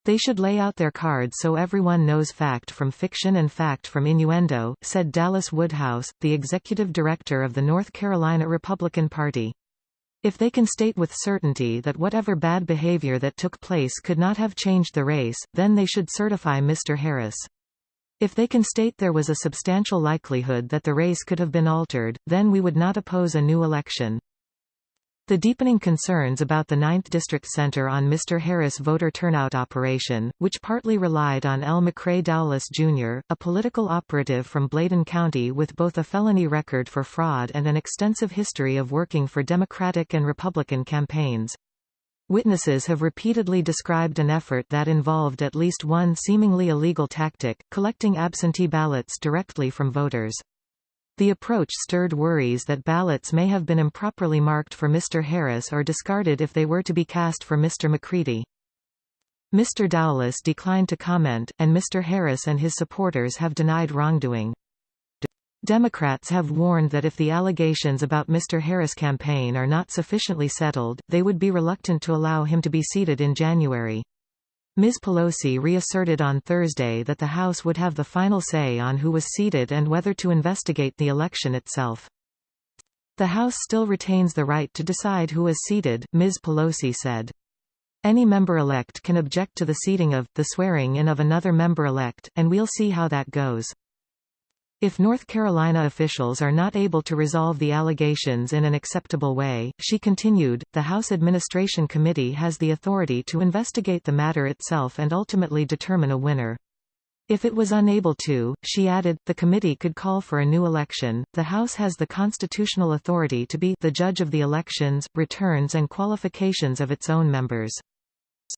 They should lay out their cards so everyone knows fact from fiction and fact from innuendo, said Dallas Woodhouse, the executive director of the North Carolina Republican Party. If they can state with certainty that whatever bad behavior that took place could not have changed the race, then they should certify Mr. Harris. If they can state there was a substantial likelihood that the race could have been altered, then we would not oppose a new election. The deepening concerns about the 9th District center on Mr. Harris' voter turnout operation, which partly relied on L. McCrae Dowless, Jr., a political operative from Bladen County with both a felony record for fraud and an extensive history of working for Democratic and Republican campaigns. Witnesses have repeatedly described an effort that involved at least one seemingly illegal tactic, collecting absentee ballots directly from voters. The approach stirred worries that ballots may have been improperly marked for Mr. Harris or discarded if they were to be cast for Mr. McCready. Mr. Dowless declined to comment, and Mr. Harris and his supporters have denied wrongdoing. Democrats have warned that if the allegations about Mr. Harris' campaign are not sufficiently settled, they would be reluctant to allow him to be seated in January. Ms. Pelosi reasserted on Thursday that the House would have the final say on who was seated and whether to investigate the election itself. The House still retains the right to decide who is seated, Ms. Pelosi said. Any member-elect can object to the seating of, the swearing-in of another member-elect, and we'll see how that goes. If North Carolina officials are not able to resolve the allegations in an acceptable way, she continued, the House Administration Committee has the authority to investigate the matter itself and ultimately determine a winner. If it was unable to, she added, the committee could call for a new election. The House has the constitutional authority to be the judge of the elections, returns and qualifications of its own members.